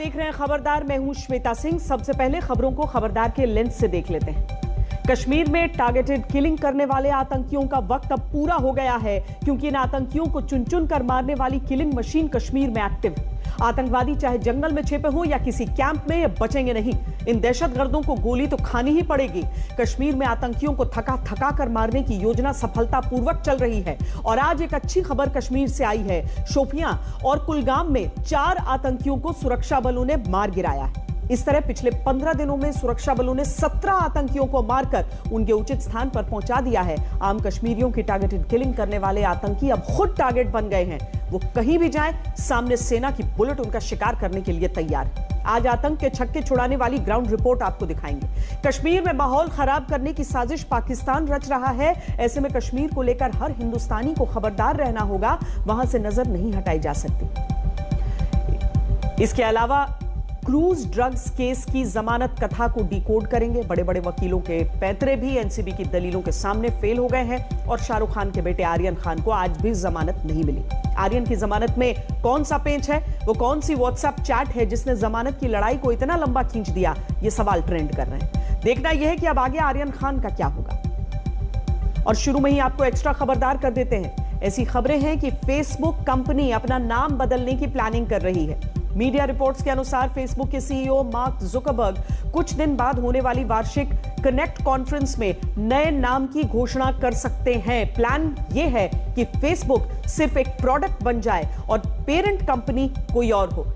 देख रहे हैं खबरदार। मैं हूं श्वेता सिंह। सबसे पहले खबरों को खबरदार के लेंस से देख लेते हैं। कश्मीर में टारगेटेड किलिंग करने वाले आतंकियों का वक्त अब पूरा हो गया है, क्योंकि इन आतंकियों को चुन चुन कर मारने वाली किलिंग मशीन कश्मीर में एक्टिव है। आतंकवादी चाहे जंगल में छिपे हों या किसी कैंप में, ये बचेंगे नहीं। इन दहशतगर्दों को गोली तो खानी ही पड़ेगी। कश्मीर में आतंकियों को थका थका कर मारने की योजना सफलतापूर्वक चल रही है। और आज एक अच्छी खबर कश्मीर से आई है। शोपियां और कुलगाम में 4 आतंकियों को सुरक्षा बलों ने मार गिराया है। इस तरह पिछले 15 दिनों में सुरक्षा बलों ने 17 आतंकियों को मारकर उनके उचित स्थान पर पहुंचा दिया है। आम कश्मीरियों की टारगेटेड किलिंग करने वाले आतंकी अब खुद टारगेट बन गए हैं। वो कहीं भी जाएं, सामने सेना की बुलेट उनका शिकार करने के लिए तैयार है। आज आतंक के छक्के छुड़ाने वाली ग्राउंड रिपोर्ट आपको दिखाएंगे। कश्मीर में माहौल खराब करने की साजिश पाकिस्तान रच रहा है। ऐसे में कश्मीर को लेकर हर हिंदुस्तानी को खबरदार रहना होगा, वहां से नजर नहीं हटाई जा सकती। इसके अलावा क्रूज ड्रग्स केस की जमानत कथा को डिकोड करेंगे। बड़े बड़े वकीलों के पैंतरे भी एनसीबी की दलीलों के सामने फेल हो गए हैं और शाहरुख खान के बेटे आर्यन खान को आज भी जमानत नहीं मिली। आर्यन की जमानत में कौन सा पेंच है, वो कौन सी व्हाट्सएप चैट है जिसने जमानत की लड़ाई को इतना लंबा खींच दिया, ये सवाल ट्रेंड कर रहे हैं। देखना यह है कि अब आगे आर्यन खान का क्या होगा। और शुरू में ही आपको एक्स्ट्रा खबरदार कर देते हैं। ऐसी खबरें हैं कि फेसबुक कंपनी अपना नाम बदलने की प्लानिंग कर रही है। मीडिया रिपोर्ट्स के अनुसार फेसबुक के सीईओ मार्क जुकरबर्ग कुछ दिन बाद होने वाली वार्षिक कनेक्ट कॉन्फ्रेंस में नए नाम की घोषणा कर सकते हैं। प्लान यह है कि फेसबुक सिर्फ एक प्रोडक्ट बन जाए और पेरेंट कंपनी कोई और हो।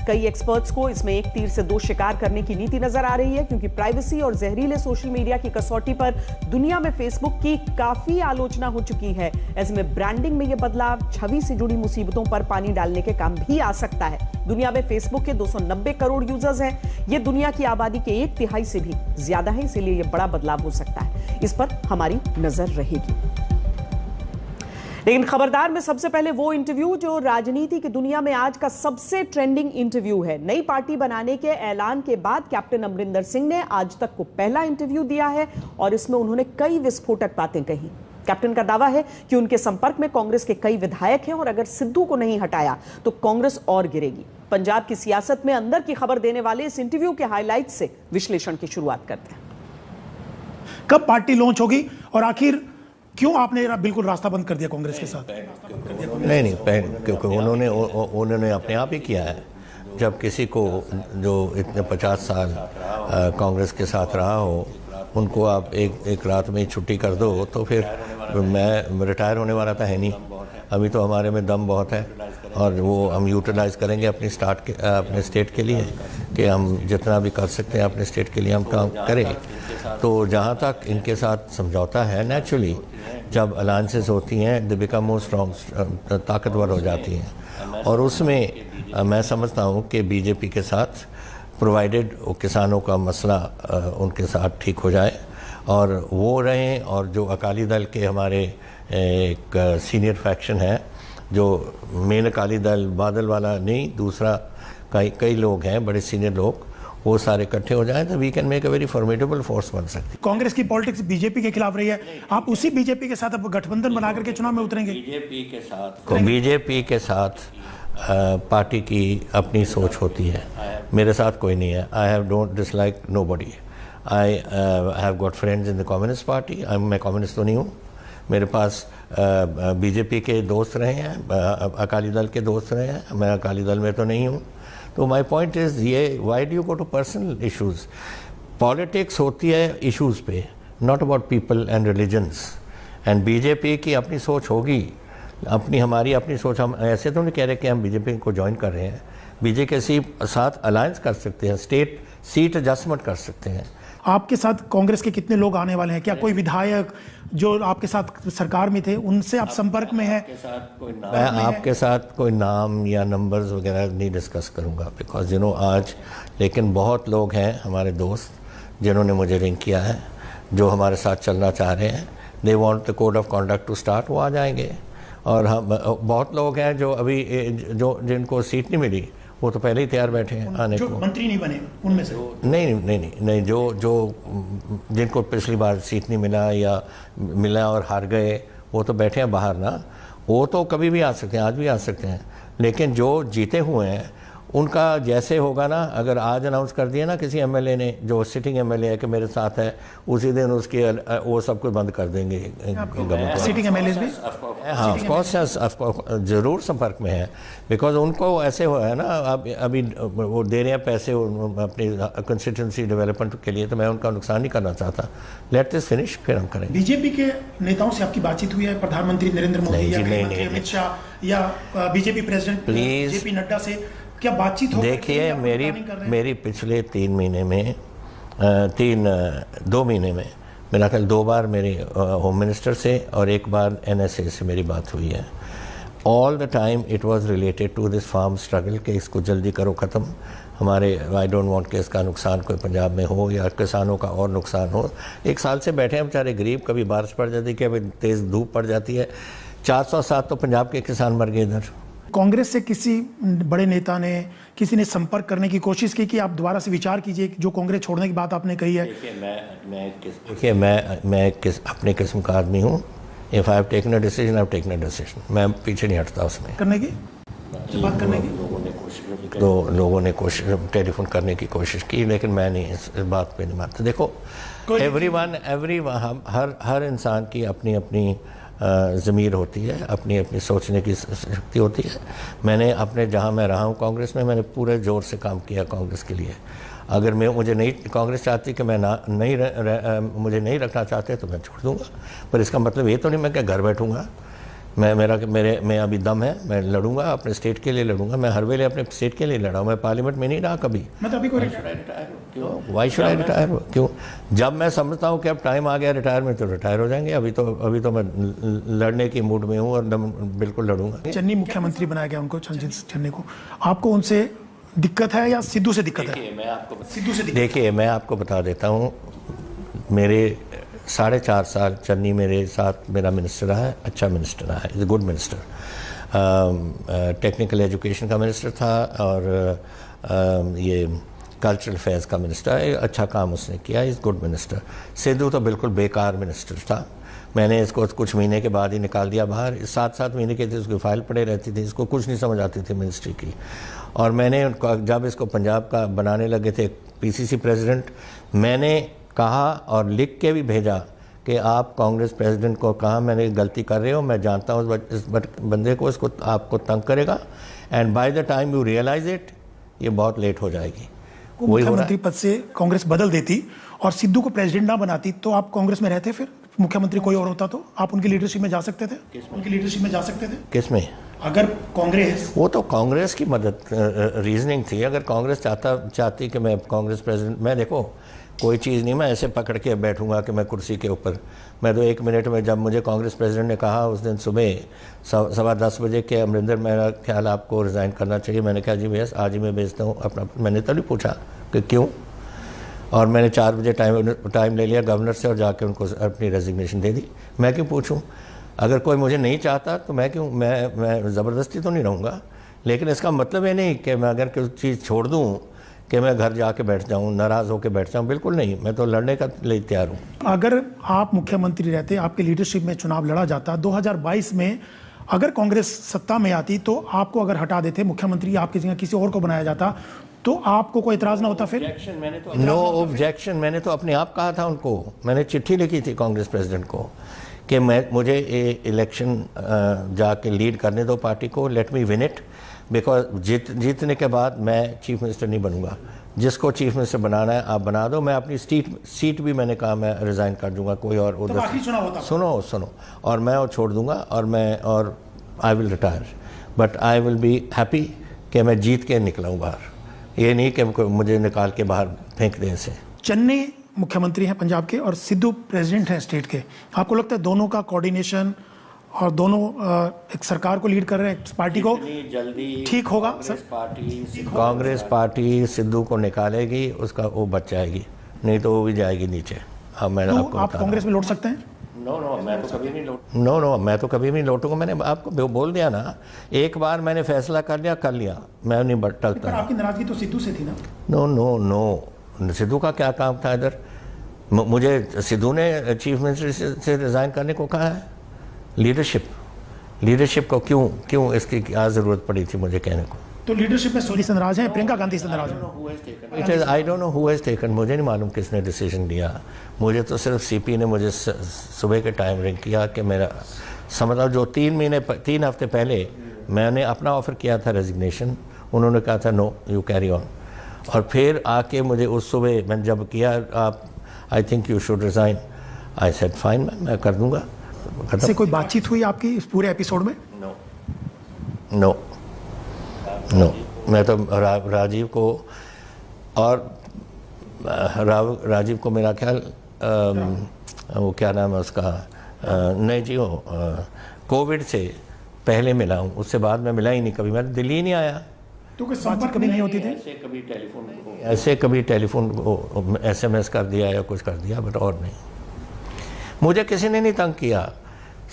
कई एक्सपर्ट्स को इसमें एक तीर से 2 शिकार करने की नीति नजर आ रही है, क्योंकि प्राइवेसी और जहरीले सोशल मीडिया की कसौटी पर दुनिया में फेसबुक की काफी आलोचना हो चुकी है। ऐसे में ब्रांडिंग में यह बदलाव छवि से जुड़ी मुसीबतों पर पानी डालने के काम भी आ सकता है। दुनिया में फेसबुक के 290 करोड़ यूजर्स हैं। ये दुनिया की आबादी के 1/3 से भी ज्यादा है, इसीलिए यह बड़ा बदलाव हो सकता है। इस पर हमारी नजर रहेगी। लेकिन खबरदार में सबसे पहले वो इंटरव्यू जो राजनीति की दुनिया में आज का सबसे ट्रेंडिंग इंटरव्यू है। नई पार्टी बनाने के ऐलान के बाद कैप्टन अमरिंदर सिंह ने आज तक को पहला इंटरव्यू दिया है और इसमें उन्होंने कई विस्फोटक बातें कही। कैप्टन का दावा है कि उनके संपर्क में कांग्रेस के कई विधायक हैं और अगर सिद्धू को नहीं हटाया तो कांग्रेस और गिरेगी। पंजाब की सियासत में अंदर की खबर देने वाले इस इंटरव्यू के हाइलाइट्स से विश्लेषण की शुरुआत करते हैं। कब पार्टी लॉन्च होगी और आखिर क्यों आपने बिल्कुल रास्ता बंद कर दिया कांग्रेस के साथ? नहीं, क्योंकि उन्होंने अपने आप ही किया है। जब किसी को जो इतने 50 साल कांग्रेस के साथ रहा हो, उनको आप एक रात में छुट्टी कर दो तो फिर मैं रिटायर होने वाला तो है नहीं। अभी तो हमारे में दम बहुत है और वो हम यूटिलाइज करेंगे अपने स्टेट के लिए कि हम जितना भी कर सकते हैं अपने स्टेट के लिए हम काम करें। तो जहाँ तक इनके साथ समझौता है, नेचुरली जब अलायंसेस होती हैं दे बिकम मोर स्ट्रॉन्ग, ताकतवर हो जाती हैं। और उसमें मैं समझता हूँ कि बीजेपी के साथ प्रोवाइडेड किसानों का मसला उनके साथ ठीक हो जाए और वो रहें, और जो अकाली दल के हमारे एक सीनियर फैक्शन है, जो मेन अकाली दल बादल वाला नहीं, दूसरा कई लोग हैं बड़े सीनियर लोग, वो सारे इकट्ठे हो जाएं तो we can make a very formidable force बन सकती है। कांग्रेस की पॉलिटिक्स बीजेपी के खिलाफ रही है, आप उसी बीजेपी के साथ अब गठबंधन बना करके चुनाव में उतरेंगे? बीजेपी के साथ पार्टी की अपनी सोच होती है। मेरे साथ कोई नहीं है। I have don't dislike nobody. I have got friends in the communist party. मैं कम्युनिस्ट तो नहीं हूँ। मेरे पास बीजेपी के दोस्त रहे हैं, अकाली दल के दोस्त रहे हैं। मैं अकाली दल में तो नहीं हूँ। तो माई पॉइंट इज़ ये, why do you go to personal issues? Politics होती है इशूज़ पे, not about people and religions. And BJP की अपनी सोच होगी, हमारी अपनी सोच। हम ऐसे तो नहीं कह रहे कि हम बीजेपी को ज्वाइन कर रहे हैं। बीजेपी के साथ अलायंस कर सकते हैं, स्टेट सीट एडजस्टमेंट कर सकते हैं। आपके साथ कांग्रेस के कितने लोग आने वाले हैं? क्या कोई विधायक जो आपके साथ सरकार में थे उनसे आप संपर्क में हैं? मैं आपके साथ कोई नाम या नंबर्स वगैरह नहीं डिस्कस करूंगा, बिकॉज आज लेकिन बहुत लोग हैं हमारे दोस्त जिन्होंने मुझे रिंग किया है, जो हमारे साथ चलना चाह रहे हैं। They want the code of conduct to start, वो आ जाएंगे। और हम बहुत लोग हैं जो अभी जिनको सीट नहीं मिली, वो तो पहले ही तैयार बैठे हैं आने को। मंत्री नहीं बने उनमें से? नहीं, जो जिनको पिछली बार सीट नहीं मिला या मिला और हार गए, वो तो बैठे हैं बाहर ना। वो तो कभी भी आ सकते हैं, आज भी आ सकते हैं। लेकिन जो जीते हुए हैं उनका जैसे होगा ना, अगर आज अनाउंस कर दिया ना किसी एमएलए ने, जो सिटिंग एमएलए है कि मेरे साथ है, उसी दिन उसके वो सब कुछ बंद कर देंगे गवर्नमेंट। सिटिंग एमएलए भी हाँ ऑफकोर्स ज़रूर संपर्क में है, बिकॉज उनको ऐसे हुआ है ना, अभी वो दे रहे हैं पैसे अपनी कंस्टिट्यूंसी डेवलपमेंट के लिए, तो मैं उनका नुकसान नहीं करना चाहता। लेट दिस फिनिश, फिर हम करेंगे। बीजेपी के नेताओं से आपकी बातचीत हुई है, प्रधानमंत्री नरेंद्र मोदी या गृह मंत्री अमित शाह या बीजेपी प्रेसिडेंट जेपी नड्डा से क्या बातचीत हो? देखिए मेरी पिछले 3 महीने में 2 महीने में मेरा ख्याल 2 बार मेरे होम मिनिस्टर से और 1 बार एनएसए से मेरी बात हुई है। All the time it was related to this farm struggle कि इसको जल्दी करो ख़त्म, हमारे आई डोंट वांट कि इसका नुकसान कोई पंजाब में हो या किसानों का और नुकसान हो। 1 साल से बैठे हैं बेचारे गरीब, कभी बारिश पड़ जाती है, कभी तेज़ धूप पड़ जाती है। 407 तो पंजाब के किसान मर गए इधर। कांग्रेस से किसी बड़े नेता ने, किसी ने संपर्क करने की कोशिश की कि आप दोबारा से विचार कीजिए जो कांग्रेस छोड़ने की बात आपने कही है? देखिए मैं अपनी किस्म का आदमी हूँ। If I have taken a decision, I have taken a decision. मैं पीछे नहीं हटता उसमें करने की बात करने की। लोगों ने कोशिश टेलीफोन करने की कोशिश की, लेकिन मैं नहीं इस बात पे नहीं मानता। देखो हर इंसान की अपनी अपनी ज़मीर होती है, अपनी अपनी सोचने की शक्ति होती है। मैंने अपने जहाँ मैं रहा हूँ कांग्रेस में, मैंने पूरे ज़ोर से काम किया कांग्रेस के लिए। अगर मुझे नहीं कांग्रेस चाहती कि मैं मुझे नहीं रखना चाहते तो मैं छोड़ दूँगा, पर इसका मतलब ये तो नहीं मैं क्या घर बैठूँगा। मैं अभी दम है, मैं लड़ूंगा, अपने स्टेट के लिए लड़ूंगा। मैं हर वेले अपने स्टेट के लिए लड़ा, मैं पार्लियामेंट में नहीं रहा कभी। मैं तो अभी कोई वाई शुड आई रिटायर? क्यों? जब मैं समझता हूँ कि अब टाइम आ गया रिटायर में, तो रिटायर हो जाएंगे। अभी तो मैं लड़ने की मूड में हूँ और बिल्कुल लड़ूंगा। चन्नी मुख्यमंत्री बनाया गया उनको, चन्नी को, आपको उनसे दिक्कत है या सिद्धू से दिक्कत है? देखिए मैं आपको बता देता हूँ, मेरे 4.5 साल चन्नी मेरे साथ मेरा मिनिस्टर रहा है, अच्छा मिनिस्टर रहा है, is a good minister. Technical education का मिनिस्टर था और ये कल्चरल अफेयर्स का मिनिस्टर है। अच्छा काम उसने किया, इज़ गुड मिनिस्टर। सिद्धू तो बिल्कुल बेकार मिनिस्टर था। मैंने इसको कुछ महीने के बाद ही निकाल दिया बाहर। 7 महीने के थे, उसकी फाइल पड़े रहती थी, इसको कुछ नहीं समझ आती थी मिनिस्ट्री की। और मैंने जब इसको पंजाब का बनाने लगे थे पीसीसी प्रेसिडेंट, मैंने कहा और लिख के भी भेजा कि आप कांग्रेस प्रेसिडेंट को कहा मैंने गलती कर रहे हो, मैं जानता हूँ इस बंदे को, इसको आपको तंग करेगा, and by the time you realise it, ये बहुत लेट हो जाएगी। मुख्यमंत्री पद से कांग्रेस बदल देती और सिद्धू को प्रेसिडेंट ना बनाती तो आप कांग्रेस में रहते? फिर मुख्यमंत्री कोई और होता तो आप उनकी लीडरशिप में जा सकते थे? उनकी लीडरशिप में जा सकते थे? किसमें? अगर कांग्रेस, वो तो कांग्रेस की मदद रीजनिंग थी। अगर कांग्रेस चाहती कि मैं कांग्रेस प्रेसिडेंट, मैं देखो कोई चीज़ नहीं मैं ऐसे पकड़ के बैठूंगा कि मैं कुर्सी के ऊपर। मैं तो 1 मिनट में, जब मुझे कांग्रेस प्रेसिडेंट ने कहा उस दिन सुबह 10:15 बजे के, अमरिंदर मेरा ख्याल आपको रिज़ाइन करना चाहिए, मैंने कहा जी भैया आज ही मैं भेजता हूँ अपना। मैंने तभी पूछा कि क्यों, और मैंने 4 बजे टाइम ले लिया गवर्नर से और जाके उनको अपनी रेजिग्नेशन दे दी। मैं क्यों पूछूँ? अगर कोई मुझे नहीं चाहता तो मैं क्यों, मैं ज़बरदस्ती तो नहीं रहूँगा। लेकिन इसका मतलब ये नहीं कि मैं अगर कोई चीज़ छोड़ दूँ कि मैं घर जाके बैठ जाऊं, नाराज़ होकर बैठ जाऊं, बिल्कुल नहीं। मैं तो लड़ने का लिए तैयार हूं। अगर आप मुख्यमंत्री रहते, आपके लीडरशिप में चुनाव लड़ा जाता, 2022 में अगर कांग्रेस सत्ता में आती तो आपको अगर हटा देते मुख्यमंत्री, आपकी जगह किसी और को बनाया जाता, तो आपको कोई इतराज ना होता? फिर नो ऑब्जेक्शन। मैंने तो अपने आप कहा था उनको, मैंने चिट्ठी लिखी थी कांग्रेस प्रेसिडेंट को कि मुझे इलेक्शन जाके लीड करने दो पार्टी को, let me win it, because जीतने के बाद मैं चीफ मिनिस्टर नहीं बनूंगा। जिसको चीफ मिनिस्टर बनाना है आप बना दो, मैं अपनी सीट भी मैंने कहा मैं रिज़ाइन कर दूंगा, कोई और उधर सुनो और मैं और छोड़ दूंगा और I will retire, but I will be happy कि मैं जीत के निकला हूँ बाहर। ये नहीं कि मुझे निकाल के बाहर फेंक दें इसे। चन्नी मुख्यमंत्री हैं पंजाब के और सिद्धू प्रेसिडेंट हैं स्टेट के। आपको लगता है दोनों का कोऑर्डिनेशन और दोनों एक सरकार को लीड कर रहे हैं, पार्टी को जल्दी ठीक होगा? कांग्रेस पार्टी सिद्धू को निकालेगी, उसका वो बच जाएगी, नहीं तो वो भी जाएगी नीचे। अब मैं आपको आप कांग्रेस में लौट सकते हैं? नो मैं तो कभी नहीं लौटूंगा। मैंने आपको बोल दिया ना, एक बार मैंने फैसला कर लिया, मैं नहीं टलता। आपकी नाराजगी तो सिद्धू से थी ना? नो, सिद्धू का क्या काम था इधर? मुझे सिद्धू ने चीफ मिनिस्टर से रिजाइन करने को कहा है। लीडरशिप को क्यों इसकी क्या ज़रूरत पड़ी थी मुझे कहने को? तो लीडरशिप में सोनिया से नाराज हैं, प्रियंका गांधी से नाराज हैं? I don't know who has taken, मुझे नहीं मालूम किसने डिसीजन लिया। मुझे तो सिर्फ सीपी ने मुझे सुबह के टाइम रिंग किया कि मेरा समझ जो 3 हफ्ते पहले मैंने अपना ऑफर किया था रेजिग्नेशन, उन्होंने कहा था नो यू कैरी ऑन, और फिर आके मुझे उस सुबह मैंने जब किया आप I think you should resign, I said fine मैं कर दूंगा। से कोई बातचीत हुई आपकी इस पूरे एपिसोड में? नो मैं तो राजीव को और राजीव को मेरा ख्याल वो क्या नाम है उसका, नहीं जी वो कोविड से पहले मिला हूँ, उससे बाद में मिला ही नहीं कभी, मैं दिल्ली ही नहीं आया। तो कोई संपर्क कभी नहीं होती थी? ऐसे कभी टेलीफोन SMS कर दिया या कुछ कर दिया, बट और नहीं। मुझे किसी ने नहीं तंग किया।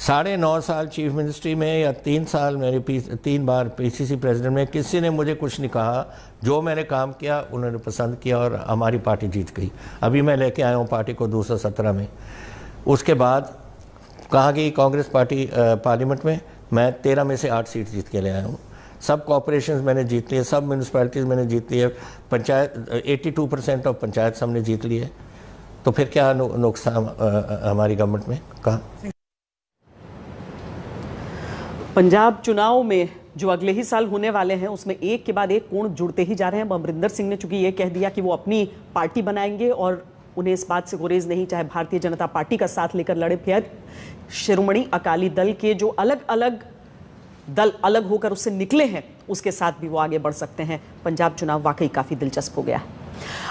9.5 साल चीफ मिनिस्ट्री में या 3 साल मेरे 3 बार PCC प्रेसिडेंट में किसी ने मुझे कुछ नहीं कहा। जो मैंने काम किया उन्होंने पसंद किया और हमारी पार्टी जीत गई। अभी मैं लेके आया हूँ पार्टी को 217 में। उसके बाद कहाँ गई कांग्रेस पार्टी पार्लियामेंट में? मैं 13 में से 8 सीट जीत के ले आया हूँ। सब कॉर्पोरेशंस मैंने जीत लिए, सब म्यूनसिपैलिटीज़ मैंने जीत ली है, पंचायत 82% ऑफ पंचायत हमने जीत ली है। तो फिर क्या नुकसान हमारी गवर्नमेंट में कहा? पंजाब चुनाव में जो अगले ही साल होने वाले हैं उसमें एक के बाद एक कोण जुड़ते ही जा रहे हैं। अमरिंदर सिंह ने चूंकि ये कह दिया कि वो अपनी पार्टी बनाएंगे और उन्हें इस बात से गुरेज नहीं, चाहे भारतीय जनता पार्टी का साथ लेकर लड़े, फिर शिरोमणि अकाली दल के जो अलग अलग दल अलग होकर उससे निकले हैं उसके साथ भी वो आगे बढ़ सकते हैं। पंजाब चुनाव वाकई काफी दिलचस्प हो गया है।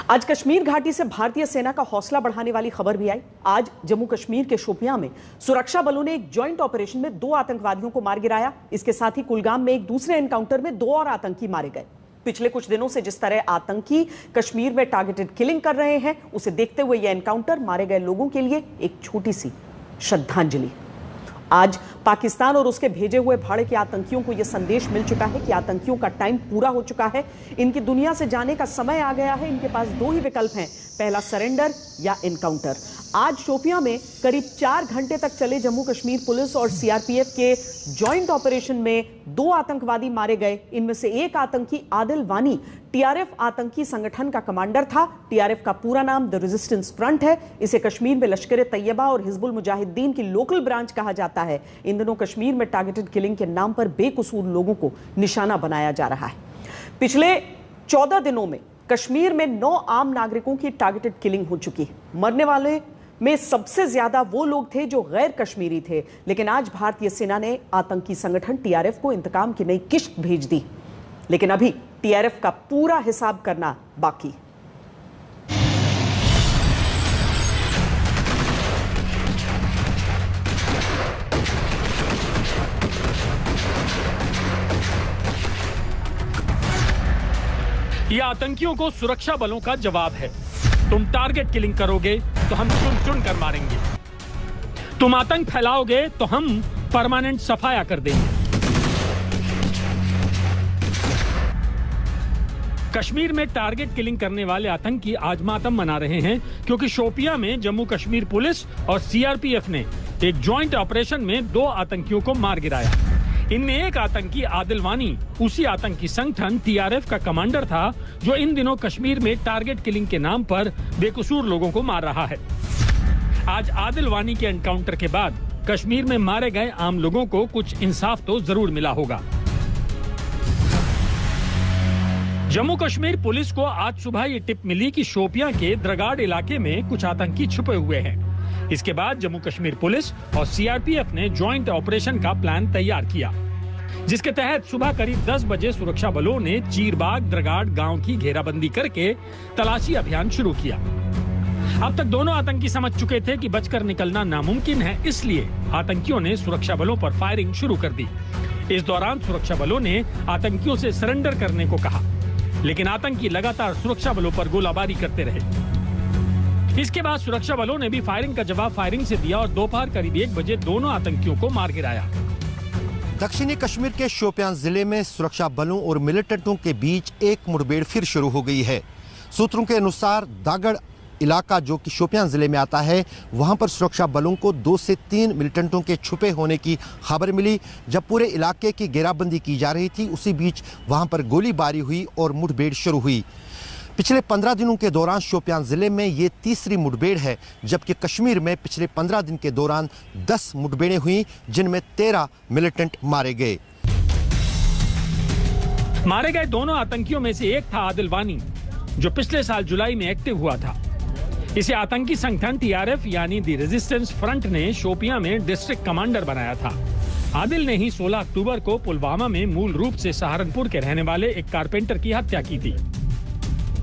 आज कश्मीर घाटी से भारतीय सेना का हौसला बढ़ाने वाली खबर भी आई। आज जम्मू कश्मीर के शोपियां में सुरक्षा बलों ने एक जॉइंट ऑपरेशन में 2 आतंकवादियों को मार गिराया। इसके साथ ही कुलगाम में एक दूसरे एनकाउंटर में 2 और आतंकी मारे गए। पिछले कुछ दिनों से जिस तरह आतंकी कश्मीर में टारगेटेड किलिंग कर रहे हैं, उसे देखते हुए यह एनकाउंटर मारे गए लोगों के लिए एक छोटी सी श्रद्धांजलि। आज पाकिस्तान और उसके भेजे हुए भाड़े के आतंकियों को यह संदेश मिल चुका है कि आतंकियों का टाइम पूरा हो चुका है, इनकी दुनिया से जाने का समय आ गया है। इनके पास 2 ही विकल्प हैं, पहला सरेंडर या एनकाउंटर। आज शोपियां में करीब 4 घंटे तक चले जम्मू कश्मीर पुलिस और CRPF के जॉइंट ऑपरेशन में 2 आतंकवादी मारे गए। इनमें से एक आतंकी आदिल वानी TRF आतंकी संगठन का कमांडर था। TRF का पूरा नाम द रेजिस्टेंस फ्रंट है। इसे कश्मीर में लश्कर तैयबा और हिजबुल मुजाहिदीन की लोकल ब्रांच कहा जाता है। इन दिनों कश्मीर में टारगेटेड किलिंग के नाम पर बेकसूर लोगों को निशाना बनाया जा रहा है। पिछले 14 दिनों में कश्मीर में 9 आम नागरिकों की टारगेटेड किलिंग हो चुकी है। मरने वाले में सबसे ज्यादा वो लोग थे जो गैर कश्मीरी थे। लेकिन आज भारतीय सेना ने आतंकी संगठन TRF को इंतकाम की नई किश्त भेज दी। लेकिन अभी TRF का पूरा हिसाब करना बाकी। ये आतंकियों को सुरक्षा बलों का जवाब है। तुम टारगेट किलिंग करोगे तो हम चुन चुन कर मारेंगे। तुम आतंक फैलाओगे तो हम परमानेंट सफाया कर देंगे। कश्मीर में टारगेट किलिंग करने वाले आतंकी आज मातम मना रहे हैं क्योंकि शोपियां में जम्मू कश्मीर पुलिस और CRPF ने एक जॉइंट ऑपरेशन में 2 आतंकियों को मार गिराया। इनमें एक आतंकी आदिल वानी उसी आतंकी संगठन TRF का कमांडर था जो इन दिनों कश्मीर में टारगेट किलिंग के नाम पर बेकसूर लोगों को मार रहा है। आज आदिल वानी के एनकाउंटर के बाद कश्मीर में मारे गए आम लोगों को कुछ इंसाफ तो जरूर मिला होगा। जम्मू कश्मीर पुलिस को आज सुबह ये टिप मिली कि शोपियां के द्रगाड़ इलाके में कुछ आतंकी छुपे हुए हैं। इसके बाद जम्मू कश्मीर पुलिस और CRPF ने जॉइंट ऑपरेशन का प्लान तैयार किया, जिसके तहत सुबह करीब 10 बजे सुरक्षा बलों ने चीरबाग द्रगाड़ गांव की घेराबंदी करके तलाशी अभियान शुरू किया। अब तक दोनों आतंकी समझ चुके थे कि बचकर निकलना नामुमकिन है, इसलिए आतंकियों ने सुरक्षा बलों पर फायरिंग शुरू कर दी। इस दौरान सुरक्षा बलों ने आतंकियों से सरेंडर करने को कहा, लेकिन आतंकी लगातार सुरक्षा बलों पर गोलाबारी करते रहे। इसके बाद सुरक्षा बलों ने भी फायरिंग का जवाब फायरिंग से दिया और दोपहर करीब 1 बजे दोनों आतंकियों को मार गिराया। दक्षिणी कश्मीर के शोपियां जिले में सुरक्षा बलों और मिलिटेंटों के बीच एक मुठभेड़ फिर शुरू हो गई है। सूत्रों के अनुसार दागड़ इलाका जो कि शोपियां जिले में आता है, वहां पर सुरक्षा बलों को 2 से 3 मिलिटेंटों के छुपे होने की खबर मिली। जब पूरे इलाके की घेराबंदी की जा रही थी, उसी बीच वहां पर गोलीबारी हुई और मुठभेड़ शुरू हुई। पिछले 15 दिनों के दौरान शोपियां जिले में ये तीसरी मुठभेड़ है, जबकि कश्मीर में पिछले 15 दिन के दौरान 10 मुठभेड़ें हुई, जिनमें 13 मिलिटेंट मारे गए। मारे गए दोनों आतंकियों में से एक था आदिल वानी, जो पिछले साल जुलाई में एक्टिव हुआ था। इसे आतंकी संगठन टीआरएफ यानी दी रेजिस्टेंस फ्रंट ने शोपियां में डिस्ट्रिक्ट कमांडर बनाया था। आदिल ने ही 16 अक्टूबर को पुलवामा में मूल रूप से सहारनपुर के रहने वाले एक कारपेंटर की हत्या की थी।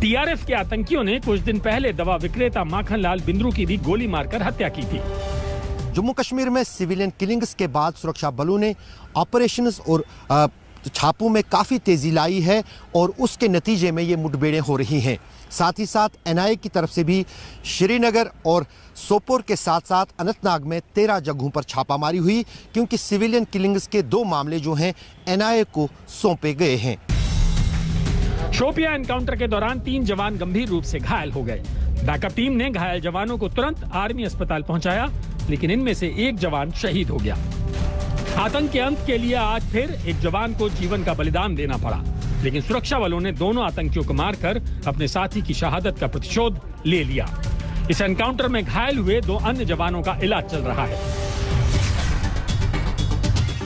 टीआरएफ के आतंकियों ने कुछ दिन पहले दवा विक्रेता माखनलाल बिंद्रू की भी गोली मारकर हत्या की थी। जम्मू कश्मीर में सिविलियन किलिंग्स के बाद सुरक्षा बलों ने ऑपरेशंस और छापों में काफ़ी तेज़ी लाई है और उसके नतीजे में ये मुठभेड़ें हो रही हैं। साथ ही साथ एनआईए की तरफ से भी श्रीनगर और सोपोर के साथ साथ अनंतनाग में 13 जगहों पर छापामारी हुई, क्योंकि सिविलियन किलिंग्स के 2 मामले जो हैं एनआईए को सौंपे गए हैं। शोपियां एनकाउंटर के दौरान 3 जवान गंभीर रूप से घायल हो गए। बैकअप टीम ने घायल जवानों को तुरंत आर्मी अस्पताल पहुंचाया, लेकिन इनमें से एक जवान शहीद हो गया। आतंक के अंत के लिए आज फिर एक जवान को जीवन का बलिदान देना पड़ा, लेकिन सुरक्षा बलों ने दोनों आतंकियों को मारकर अपने साथी की शहादत का प्रतिशोध ले लिया। इस एनकाउंटर में घायल हुए 2 अन्य जवानों का इलाज चल रहा है।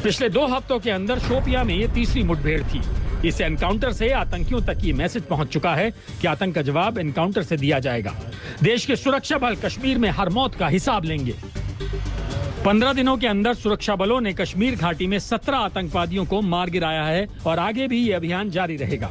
पिछले 2 हफ्तों के अंदर शोपियां में ये तीसरी मुठभेड़ थी। इस एनकाउंटर से आतंकियों तक ये मैसेज पहुंच चुका है कि आतंक का जवाब एनकाउंटर से दिया जाएगा। देश के सुरक्षा बल कश्मीर में हर मौत का हिसाब लेंगे। 15 दिनों के अंदर सुरक्षा बलों ने कश्मीर घाटी में 17 आतंकवादियों को मार गिराया है और आगे भी ये अभियान जारी रहेगा।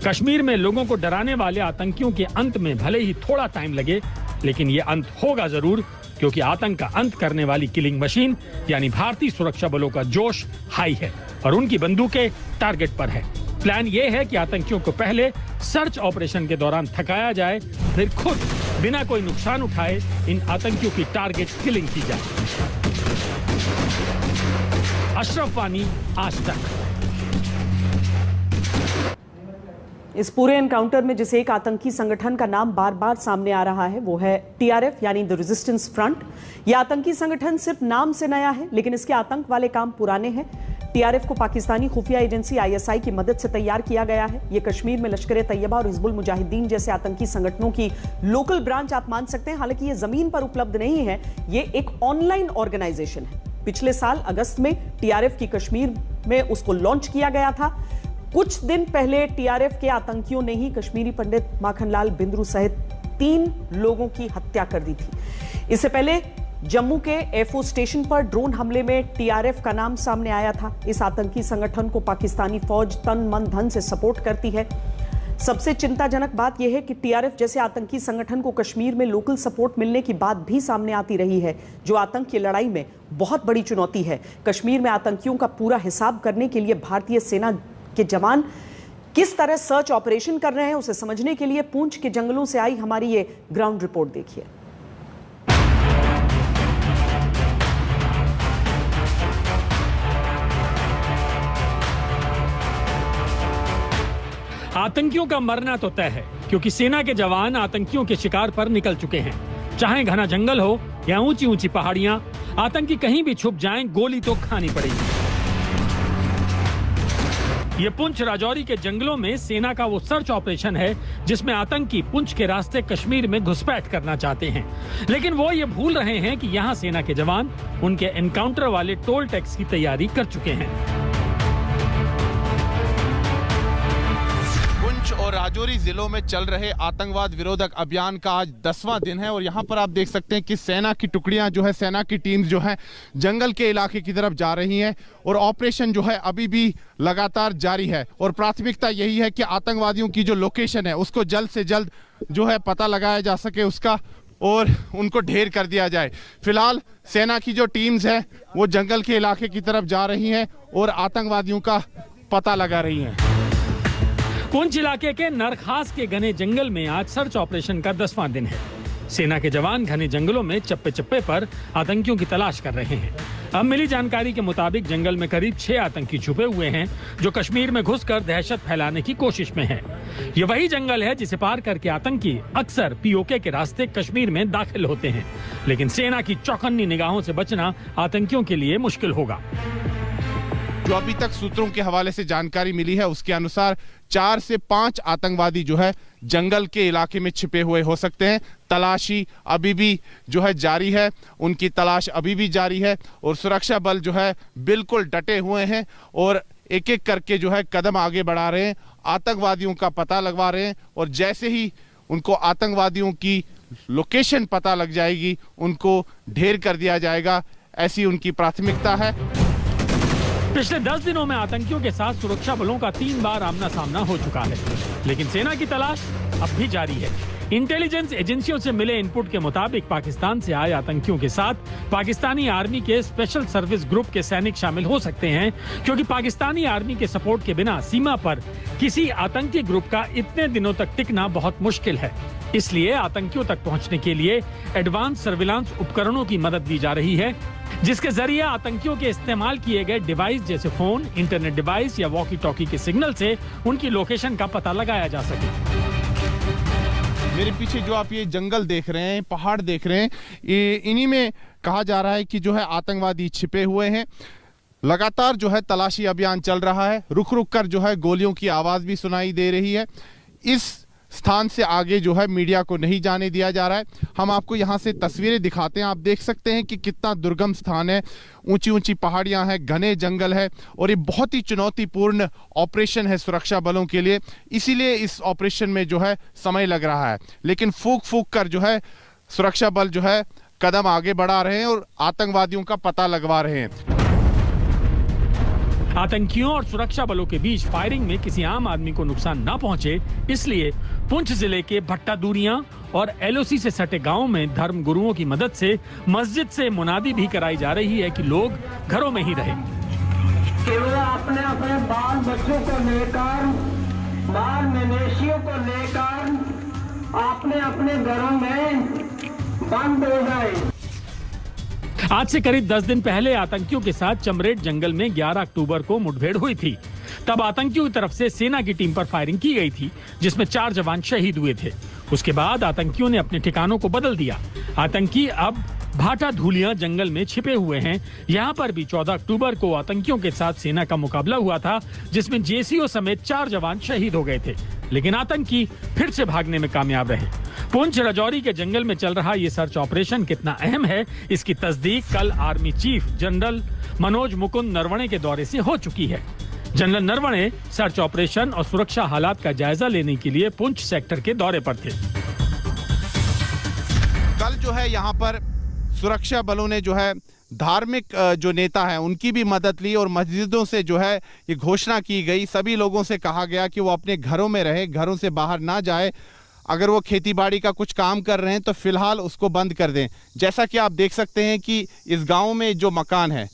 कश्मीर में लोगों को डराने वाले आतंकियों के अंत में भले ही थोड़ा टाइम लगे, लेकिन ये अंत होगा जरूर, क्योंकि आतंक का अंत करने वाली किलिंग मशीन यानी भारतीय सुरक्षा बलों का जोश हाई है और उनकी बंदूकें टारगेट पर है। प्लान ये है कि आतंकियों को पहले सर्च ऑपरेशन के दौरान थकाया जाए, फिर खुद बिना कोई नुकसान उठाए इन आतंकियों की टारगेट किलिंग की जाए। अशरफ वानी, आज तक। इस पूरे एनकाउंटर में जिस एक आतंकी संगठन का नाम बार बार सामने आ रहा है वो है टीआरएफ यानी द रेजिस्टेंस फ्रंट। यह आतंकी संगठन सिर्फ नाम से नया है, लेकिन इसके आतंक वाले काम पुराने हैं। टीआरएफ को पाकिस्तानी खुफिया एजेंसी आईएसआई की मदद से तैयार किया गया है। यह कश्मीर में लश्कर तैयबा और हिजबुल मुजाहिदीन जैसे आतंकी संगठनों की लोकल ब्रांच आप मान सकते हैं। हालांकि यह जमीन पर उपलब्ध नहीं है, यह एक ऑनलाइन ऑर्गेनाइजेशन है। पिछले साल अगस्त में टीआरएफ की कश्मीर में उसको लॉन्च किया गया था। कुछ दिन पहले टीआरएफ के आतंकियों ने ही कश्मीरी पंडित माखनलाल बिंद्रू सहित 3 लोगों की हत्या कर दी थी। इससे पहले जम्मू के एयरफोर्स स्टेशन पर ड्रोन हमले में टीआरएफ का नाम सामने आया था। इस आतंकी संगठन को पाकिस्तानी फौज तन मन धन से सपोर्ट करती है। सबसे चिंताजनक बात यह है कि टीआरएफ जैसे आतंकी संगठन को कश्मीर में लोकल सपोर्ट मिलने की बात भी सामने आती रही है, जो आतंक की लड़ाई में बहुत बड़ी चुनौती है। कश्मीर में आतंकियों का पूरा हिसाब करने के लिए भारतीय सेना के जवान किस तरह सर्च ऑपरेशन कर रहे हैं, उसे समझने के लिए पूंछ के जंगलों से आई हमारी ये ग्राउंड रिपोर्ट देखिए। आतंकियों का मरना तो तय है, क्योंकि सेना के जवान आतंकियों के शिकार पर निकल चुके हैं। चाहे घना जंगल हो या ऊंची ऊंची पहाड़ियां, आतंकी कहीं भी छुप जाएं, गोली तो खानी पड़ेगी। ये पुंछ राजौरी के जंगलों में सेना का वो सर्च ऑपरेशन है जिसमें आतंकी पुंछ के रास्ते कश्मीर में घुसपैठ करना चाहते हैं, लेकिन वो ये भूल रहे हैं कि यहाँ सेना के जवान उनके एनकाउंटर वाले टोल टैक्स की तैयारी कर चुके हैं। और राजौरी जिलों में चल रहे आतंकवाद विरोधक अभियान का आज 10वां दिन है और यहाँ पर आप देख सकते हैं कि सेना की टुकड़ियां जो है, सेना की टीम्स जो है जंगल के इलाके की तरफ जा रही हैं और ऑपरेशन जो है अभी भी लगातार जारी है और प्राथमिकता यही है कि आतंकवादियों की जो लोकेशन है उसको जल्द से जल्द जो है पता लगाया जा सके उसका और उनको ढेर कर दिया जाए। फिलहाल सेना की जो टीम्स है वो जंगल के इलाके की तरफ जा रही हैं और आतंकवादियों का पता लगा रही हैं। पुंछ इलाके के नरखास के घने जंगल में आज सर्च ऑपरेशन का 10वां दिन है। सेना के जवान घने जंगलों में चप्पे चप्पे पर आतंकियों की तलाश कर रहे हैं। अब मिली जानकारी के मुताबिक जंगल में करीब 6 आतंकी छुपे हुए हैं जो कश्मीर में घुसकर दहशत फैलाने की कोशिश में है। ये वही जंगल है जिसे पार करके आतंकी अक्सर पीओके के रास्ते कश्मीर में दाखिल होते हैं, लेकिन सेना की चौकन्नी निगाहों से बचना आतंकियों के लिए मुश्किल होगा। जो अभी तक सूत्रों के हवाले से जानकारी मिली है उसके अनुसार 4 से 5 आतंकवादी जो है जंगल के इलाके में छिपे हुए हो सकते हैं। तलाशी अभी भी जो है जारी है, उनकी तलाश अभी भी जारी है और सुरक्षा बल जो है बिल्कुल डटे हुए हैं और एक एक करके जो है कदम आगे बढ़ा रहे हैं, आतंकवादियों का पता लगवा रहे हैं और जैसे ही उनको आतंकवादियों की लोकेशन पता लग जाएगी उनको ढेर कर दिया जाएगा, ऐसी उनकी प्राथमिकता है। पिछले 10 दिनों में आतंकियों के साथ सुरक्षा बलों का 3 बार आमना सामना हो चुका है, लेकिन सेना की तलाश अब भी जारी है। इंटेलिजेंस एजेंसियों से मिले इनपुट के मुताबिक पाकिस्तान से आए आतंकियों के साथ पाकिस्तानी आर्मी के स्पेशल सर्विस ग्रुप के सैनिक शामिल हो सकते हैं, क्योंकि पाकिस्तानी आर्मी के सपोर्ट के बिना सीमा पर किसी आतंकी ग्रुप का इतने दिनों तक टिकना बहुत मुश्किल है। इसलिए आतंकियों तक पहुंचने के लिए एडवांस सर्विलांस उपकरणों की मदद ली जा रही है, जिसके जरिए आतंकियों के इस्तेमाल किए गए डिवाइस जैसे फोन, इंटरनेट डिवाइस या वॉकी टॉकी के सिग्नल से उनकी लोकेशन का पता लगाया जा सके। मेरे पीछे जो आप ये जंगल देख रहे हैं, पहाड़ देख रहे हैं, इन्हीं में कहा जा रहा है कि जो है आतंकवादी छिपे हुए हैं। लगातार जो है तलाशी अभियान चल रहा है, रुक रुक कर जो है गोलियों की आवाज भी सुनाई दे रही है। इस स्थान से आगे जो है मीडिया को नहीं जाने दिया जा रहा है। हम आपको यहाँ से तस्वीरें दिखाते हैं, आप देख सकते हैं कि कितना दुर्गम स्थान है, ऊंची ऊंची पहाड़ियां हैं, घने जंगल है और ये बहुत ही चुनौतीपूर्ण ऑपरेशन है सुरक्षा बलों के लिए। इसीलिए इस ऑपरेशन में जो है समय लग रहा है, लेकिन फूक फूक कर जो है सुरक्षा बल जो है कदम आगे बढ़ा रहे हैं और आतंकवादियों का पता लगवा रहे हैं। आतंकियों और सुरक्षा बलों के बीच फायरिंग में किसी आम आदमी को नुकसान न पहुंचे, इसलिए पुंछ जिले के भट्टा दूरियां और एलओसी से सटे गांवों में धर्म गुरुओं की मदद से मस्जिद से मुनादी भी कराई जा रही है कि लोग घरों में ही रहें। केवल अपने अपने बाल बच्चों को लेकर, बाल मवेशियों को लेकर अपने अपने घरों में बंद हो जाए। आज से करीब 10 दिन पहले आतंकियों के साथ चमरेट जंगल में 11 अक्टूबर को मुठभेड़ हुई थी। तब आतंकियों की तरफ से सेना की टीम पर फायरिंग की गई थी, जिसमें 4 जवान शहीद हुए थे। उसके बाद आतंकियों ने अपने ठिकानों को बदल दिया। आतंकी अब भाटा धूलियां जंगल में छिपे हुए हैं। यहाँ पर भी 14 अक्टूबर को आतंकियों के साथ सेना का मुकाबला हुआ था, जिसमें जेसीओ समेत 4 जवान शहीद हो गए थे, लेकिन आतंकी फिर से भागने में कामयाब रहे। पुंछ राजौरी के जंगल में चल रहा ये सर्च ऑपरेशन कितना अहम है, इसकी तस्दीक कल army chief general Manoj Mukund Naravane के दौरे से हो चुकी है। जनरल नरवणे सर्च ऑपरेशन और सुरक्षा हालात का जायजा लेने के लिए पुंछ सेक्टर के दौरे पर थे। कल जो है यहाँ पर सुरक्षा बलों ने जो है धार्मिक जो नेता है उनकी भी मदद ली और मस्जिदों से जो है ये घोषणा की गई, सभी लोगों से कहा गया कि वो अपने घरों में रहे, घरों से बाहर ना जाए। अगर वो खेतीबाड़ी का कुछ काम कर रहे हैं तो फिलहाल उसको बंद कर दें। जैसा कि आप देख सकते हैं कि इस गांव में जो मकान है,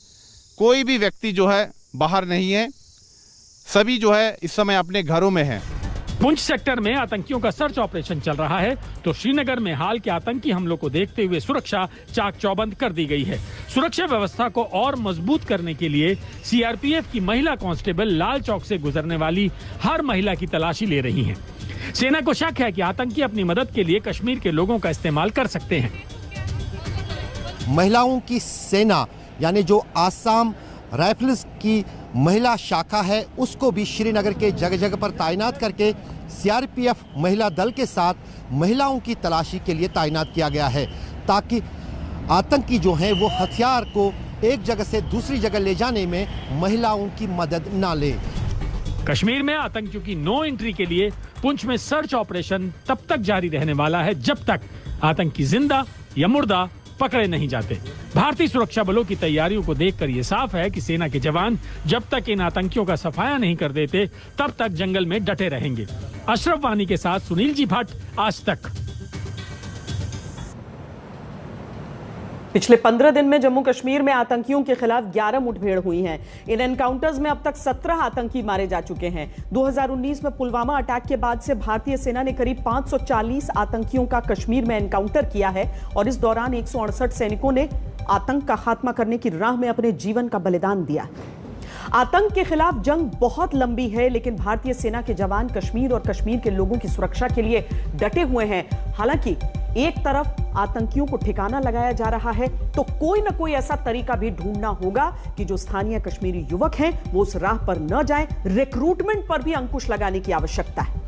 कोई भी व्यक्ति जो है बाहर नहीं है, सभी जो है इस समय अपने घरों में हैं। पुंछ सेक्टर में आतंकियों का सर्च ऑपरेशन चल रहा है, तो श्रीनगर में हाल के आतंकी हमलों को देखते हुए सुरक्षा चाक चौबंद कर दी गई है। सुरक्षा व्यवस्था को और मजबूत करने के लिए सीआरपीएफ की महिला कांस्टेबल लाल चौक से गुजरने वाली हर महिला की तलाशी ले रही हैं। सेना को शक है कि आतंकी अपनी मदद के लिए कश्मीर के लोगों का इस्तेमाल कर सकते हैं। महिलाओं की सेना यानी जो आसाम राइफल्स की महिला शाखा है, उसको भी श्रीनगर के जगह जगह पर तैनात करके सीआरपीएफ महिला दल के साथ महिलाओं की तलाशी के लिए तैनात किया गया है, ताकि आतंकी जो हैं वो हथियार को एक जगह से दूसरी जगह ले जाने में महिलाओं की मदद ना ले। कश्मीर में आतंकियों की नो एंट्री के लिए पुंछ में सर्च ऑपरेशन तब तक जारी रहने वाला है जब तक आतंकी जिंदा या मुर्दा पकड़े नहीं जाते। भारतीय सुरक्षा बलों की तैयारियों को देखकर यह साफ है कि सेना के जवान जब तक इन आतंकियों का सफाया नहीं कर देते तब तक जंगल में डटे रहेंगे। अशरफ वानी के साथ सुनील जी भट्ट, आज तक। पिछले 15 दिन में जम्मू कश्मीर में आतंकियों के खिलाफ 11 मुठभेड़ हुई हैं। इन एनकाउंटर्स में अब तक 17 आतंकी मारे जा चुके हैं। 2019 में पुलवामा अटैक के बाद से भारतीय सेना ने करीब 540 आतंकियों का कश्मीर में एनकाउंटर किया है और इस दौरान 168 सैनिकों ने आतंक का खात्मा करने की राह में अपने जीवन का बलिदान दिया। आतंक के खिलाफ जंग बहुत लंबी है, लेकिन भारतीय सेना के जवान कश्मीर और कश्मीर के लोगों की सुरक्षा के लिए डटे हुए हैं। हालांकि एक तरफ आतंकियों को ठिकाना लगाया जा रहा है, तो कोई ना कोई ऐसा तरीका भी ढूंढना होगा कि जो स्थानीय कश्मीरी युवक हैं वो उस राह पर न जाएं। रिक्रूटमेंट पर भी अंकुश लगाने की आवश्यकता है।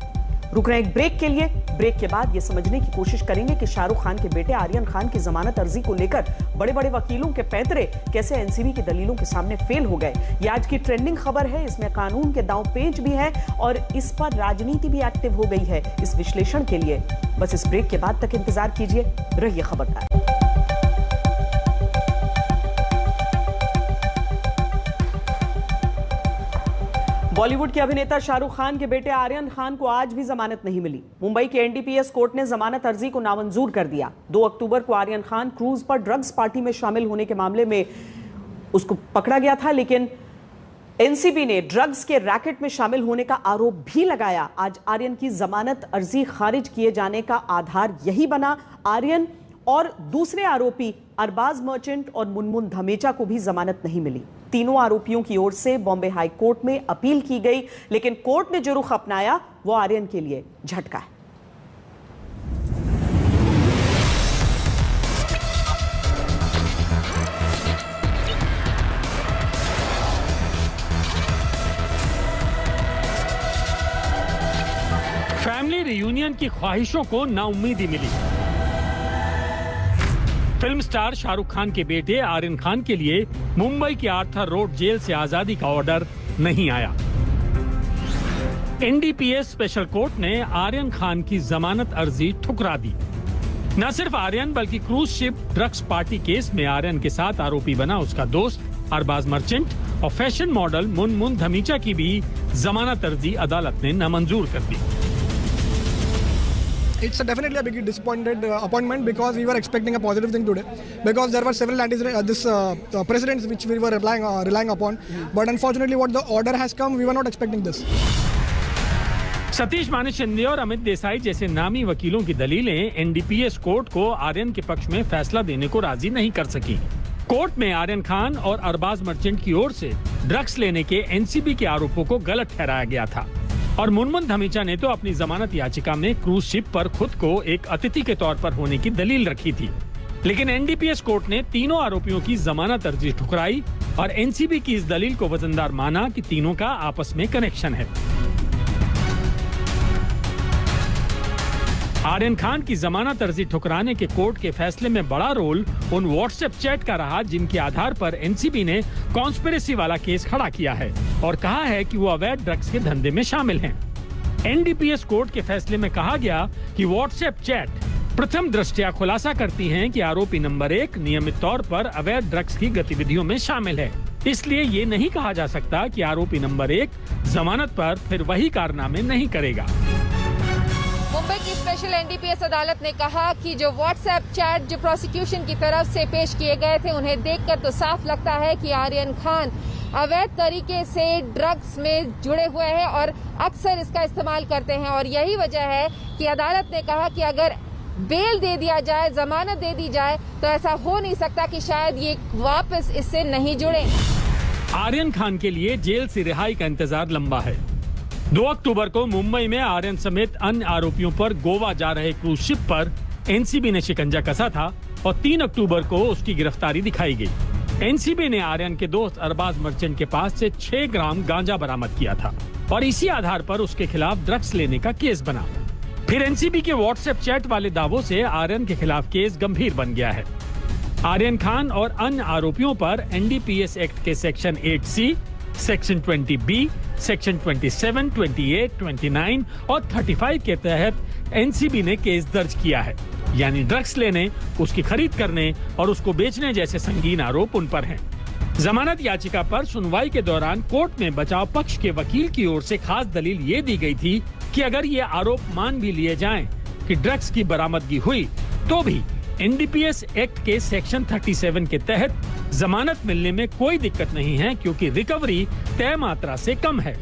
रुक रहे हैं एक ब्रेक के लिए। ब्रेक के बाद ये समझने की कोशिश करेंगे कि शाहरुख खान के बेटे आर्यन खान की जमानत अर्जी को लेकर बड़े बड़े वकीलों के पैंतरे कैसे एनसीबी की दलीलों के सामने फेल हो गए। ये आज की ट्रेंडिंग खबर है। इसमें कानून के दांव पेच भी है और इस पर राजनीति भी एक्टिव हो गई है। इस विश्लेषण के लिए बस इस ब्रेक के बाद तक इंतजार कीजिए। रहिए खबरदार। बॉलीवुड के अभिनेता शाहरुख खान के बेटे आर्यन खान को आज भी जमानत नहीं मिली। मुंबई के एनडीपीएस कोर्ट ने जमानत अर्जी को नामंजूर कर दिया। 2 अक्टूबर को आर्यन खान क्रूज पर ड्रग्स पार्टी में शामिल होने के मामले में उसको पकड़ा गया था, लेकिन एनसीबी ने ड्रग्स के रैकेट में शामिल होने का आरोप भी लगाया। आज आर्यन की जमानत अर्जी खारिज किए जाने का आधार यही बना। आर्यन और दूसरे आरोपी अरबाज मर्चेंट और मुनमुन धमेचा को भी जमानत नहीं मिली। तीनों आरोपियों की ओर से बॉम्बे हाई कोर्ट में अपील की गई, लेकिन कोर्ट ने जो रुख अपनाया वो आर्यन के लिए झटका है। फैमिली रियूनियन की ख्वाहिशों को नाउम्मीदी मिली। फिल्म स्टार शाहरुख खान के बेटे आर्यन खान के लिए मुंबई के आर्थर रोड जेल से आजादी का ऑर्डर नहीं आया। एनडीपीएस स्पेशल कोर्ट ने आर्यन खान की जमानत अर्जी ठुकरा दी। न सिर्फ आर्यन बल्कि cruise ship drugs party case में आर्यन के साथ आरोपी बना उसका दोस्त अरबाज मर्चेंट और फैशन मॉडल मुनमुन धमीचा की भी जमानत अर्जी अदालत ने नामंजूर कर दी। It's definitely a big disappointed appointment because we were expecting a positive thing today because there were several precedents which we were relying upon, but unfortunately what the order has come, we were not expecting this. Satish माने शिंदे और अमित देसाई जैसे नामी वकीलों की दलीलें NDPS court को आर्यन के पक्ष में फैसला देने को राजी नहीं कर सकी। कोर्ट में आर्यन खान और अरबाज मर्चेंट की ओर से ड्रग्स लेने के एनसीबी के आरोपों को गलत ठहराया गया था और मुनमुन धमीचा ने तो अपनी जमानत याचिका में क्रूज शिप पर खुद को एक अतिथि के तौर पर होने की दलील रखी थी। लेकिन एनडीपीएस कोर्ट ने तीनों आरोपियों की जमानत अर्जी ठुकराई और एनसीबी की इस दलील को वजनदार माना कि तीनों का आपस में कनेक्शन है। आर्यन खान की जमानत अर्जी ठुकराने के कोर्ट के फैसले में बड़ा रोल उन व्हाट्सएप चैट का रहा जिनके आधार पर एनसीबी ने कॉन्स्पिरेसी वाला केस खड़ा किया है और कहा है कि वो अवैध ड्रग्स के धंधे में शामिल हैं। एनडीपीएस कोर्ट के फैसले में कहा गया कि व्हाट्सएप चैट प्रथम दृष्टया खुलासा करती हैं कि आरोपी नंबर 1 नियमित तौर पर अवैध ड्रग्स की गतिविधियों में शामिल है। इसलिए ये नहीं कहा जा सकता कि आरोपी नंबर 1 जमानत पर फिर वही कारनामे नहीं करेगा। मुंबई की स्पेशल एनडीपीएस अदालत ने कहा कि जो व्हाट्सएप चैट जो प्रोसिक्यूशन की तरफ से पेश किए गए थे उन्हें देखकर तो साफ लगता है कि आर्यन खान अवैध तरीके से ड्रग्स में जुड़े हुए हैं और अक्सर इसका इस्तेमाल करते हैं और यही वजह है कि अदालत ने कहा कि अगर बेल दे दिया जाए, जमानत दे दी जाए तो ऐसा हो नहीं सकता कि शायद ये वापस इससे नहीं जुड़े। आर्यन खान के लिए जेल से रिहाई का इंतजार लंबा है। 2 अक्टूबर को मुंबई में आर्यन समेत अन्य आरोपियों पर गोवा जा रहे क्रूज शिप पर एनसीबी ने शिकंजा कसा था और 3 अक्टूबर को उसकी गिरफ्तारी दिखाई गई। एनसीबी ने आर्यन के दोस्त अरबाज मर्चेंट के पास से 6 ग्राम गांजा बरामद किया था और इसी आधार पर उसके खिलाफ ड्रग्स लेने का केस बना। फिर एनसीबी के व्हाट्सएप चैट वाले दावों से आर्यन के खिलाफ केस गंभीर बन गया है। आर्यन खान और अन्य आरोपियों पर एनडीपीएस एक्ट के section 8C, section 20B, section 27, 28, 29 और 35 के तहत एनसीबी ने केस दर्ज किया है। यानी ड्रग्स लेने, उसकी खरीद करने और उसको बेचने जैसे संगीन आरोप उन पर हैं। जमानत याचिका पर सुनवाई के दौरान कोर्ट में बचाव पक्ष के वकील की ओर से खास दलील ये दी गई थी कि अगर ये आरोप मान भी लिए जाएं कि ड्रग्स की बरामदगी हुई तो भी एनडीपीएस एक्ट के सेक्शन 37 के तहत जमानत मिलने में कोई दिक्कत नहीं है क्योंकि रिकवरी तय मात्रा से कम है।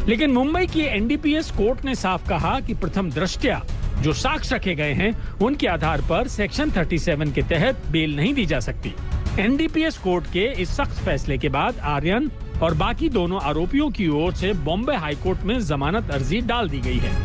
लेकिन मुंबई की एनडीपीएस कोर्ट ने साफ कहा कि प्रथम दृष्टया जो साक्ष्य रखे गए हैं उनके आधार पर सेक्शन 37 के तहत बेल नहीं दी जा सकती। एनडीपीएस कोर्ट के इस सख्त फैसले के बाद आर्यन और बाकी दोनों आरोपियों की ओर से बॉम्बे हाईकोर्ट में जमानत अर्जी डाल दी गई है।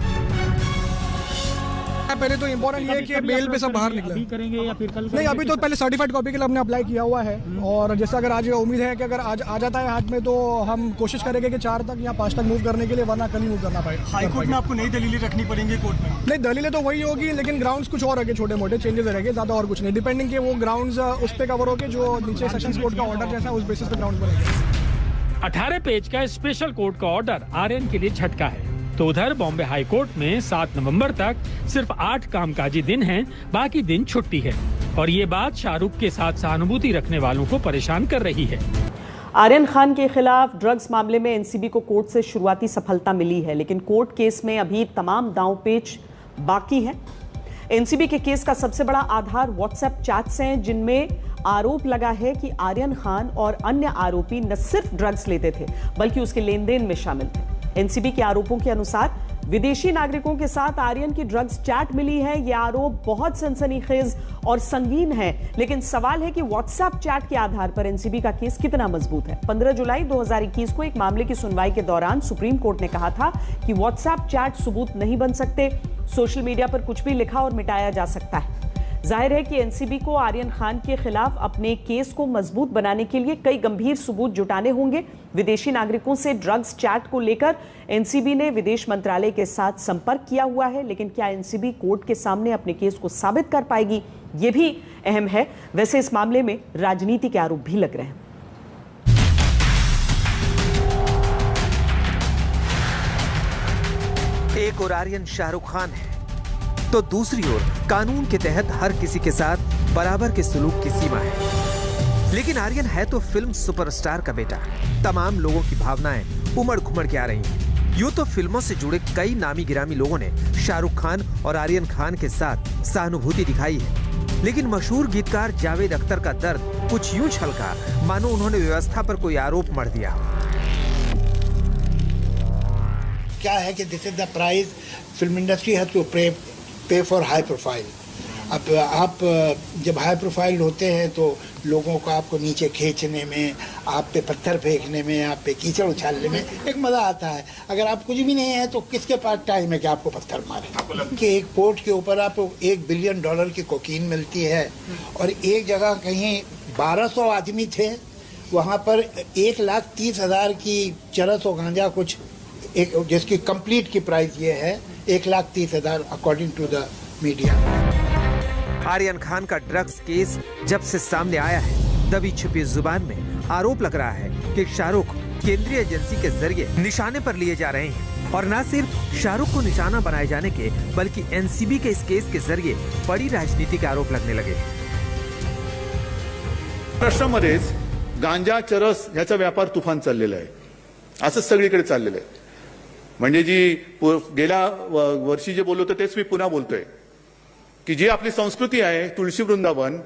पहले तो इम्पोर्टेंट ये है कि बेल पे सब बाहर निकले। अभी करेंगे या फिर कल? नहीं, अभी तो पहले सर्टिफाइड कॉपी के लिए हमने अप्लाई किया हुआ है और जैसे अगर आज उम्मीद है कि अगर आज आ जाता है हाथ में तो हम कोशिश करेंगे कि 4 तक या 5 तक मूव करने के लिए, वरना कल ही मूव करना पड़ेगा। हाईकोर्ट में आपको नई दलीलें रखनी पड़ेंगी कोर्ट में? नहीं, दलीलें तो वही होगी लेकिन ग्राउंड्स कुछ और है, छोटे मोटे चेंजेस रहेंगे, ज्यादा और कुछ नहीं। डिपेंडिंग के वो ग्राउंड्स उस पर कवर होके जो नीचे सेशंस कोर्ट का ऑर्डर जैसा उस बेसिस पे ग्राउंड बनेंगे। 18 पेज का स्पेशल कोर्ट का ऑर्डर आर्यन के लिए झटका है। तो उधर बॉम्बे हाई कोर्ट में 7 नवंबर तक सिर्फ 8 कामकाजी दिन हैं, बाकी दिन छुट्टी है और ये बात शाहरुख के साथ सहानुभूति रखने वालों को परेशान कर रही है। आर्यन खान के खिलाफ ड्रग्स मामले में एनसीबी को कोर्ट से शुरुआती सफलता मिली है, लेकिन कोर्ट केस में अभी तमाम दांवपेच बाकी है। एनसीबी के केस का सबसे बड़ा आधार व्हाट्सएप चैट्स हैं, जिनमें आरोप लगा है कि आर्यन खान और अन्य आरोपी न सिर्फ ड्रग्स लेते थे बल्कि उसके लेन देन में शामिल थे। एनसीबी के आरोपों के अनुसार विदेशी नागरिकों के साथ आर्यन की ड्रग्स चैट मिली है। यह आरोप बहुत सनसनीखेज और संगीन है, लेकिन सवाल है कि व्हाट्सएप चैट के आधार पर एनसीबी का केस कितना मजबूत है। 15 जुलाई 2021 को एक मामले की सुनवाई के दौरान सुप्रीम कोर्ट ने कहा था कि व्हाट्सएप चैट सबूत नहीं बन सकते, सोशल मीडिया पर कुछ भी लिखा और मिटाया जा सकता है। जाहिर है कि एनसीबी को आर्यन खान के खिलाफ अपने केस को मजबूत बनाने के लिए कई गंभीर सबूत जुटाने होंगे। विदेशी नागरिकों से ड्रग्स चैट को लेकर एनसीबी ने विदेश मंत्रालय के साथ संपर्क किया हुआ है, लेकिन क्या एनसीबी कोर्ट के सामने अपने केस को साबित कर पाएगी, ये भी अहम है। वैसे इस मामले में राजनीति के आरोप भी लग रहे हैं। एक और आर्यन शाहरुख खान है तो दूसरी ओर कानून के तहत हर किसी के साथ बराबर के सुलूक की सीमा है। लेकिन आर्यन है तो फिल्म सुपरस्टार का बेटा। तमाम लोगों की भावनाएं उमड़ घुमड़ के आ रही हैं। यूं तो फिल्मों से जुड़े कई नामी गिरामी लोगों ने शाहरुख खान और आर्यन खान के साथ सहानुभूति दिखाई है, लेकिन मशहूर गीतकार जावेद अख्तर का दर्द कुछ यूं छलका मानो उन्होंने व्यवस्था पर कोई आरोप मढ़ दिया। क्या है कि this is the price film industry has to pay for high profile. अब आप जब हाई प्रोफाइल होते हैं तो लोगों को आपको नीचे खींचने में, आप पे पत्थर फेंकने में, आप पे कीचड़ उछालने में एक मज़ा आता है। अगर आप कुछ भी नहीं है तो किसके पास टाइम है कि आपको पत्थर मारे। कि एक पोर्ट के ऊपर आपको $1 बिलियन की कोकीन मिलती है और एक जगह कहीं 1200 आदमी थे, वहाँ पर 1,30,000 की चरस और गांजा कुछ एक, जिसकी कंप्लीट की प्राइस ये है 1,30,000 according to the media. Aryan Khan का ड्रग्स केस जब से सामने आया है, दबी छुपी जुबान में आरोप लग रहा है कि शाहरुख केंद्रीय एजेंसी के जरिए निशाने पर लिए जा रहे हैं और न सिर्फ शाहरुख को निशाना बनाए जाने के बल्कि एनसीबी के इस केस के जरिए बड़ी राजनीति के आरोप लगने लगे। महाराष्ट्रामध्येच गांजा चरस ह्याचा व्यापार तुफान चाललेला आहे, असंच सगळीकडे चाललेलं आहे। म्हणजे जी गेल्या वर्षी जे बोललो होतो तेच मी पुन्हा बोलतोय की जी आपली संस्कृती आहे तुळशी वृंदावन,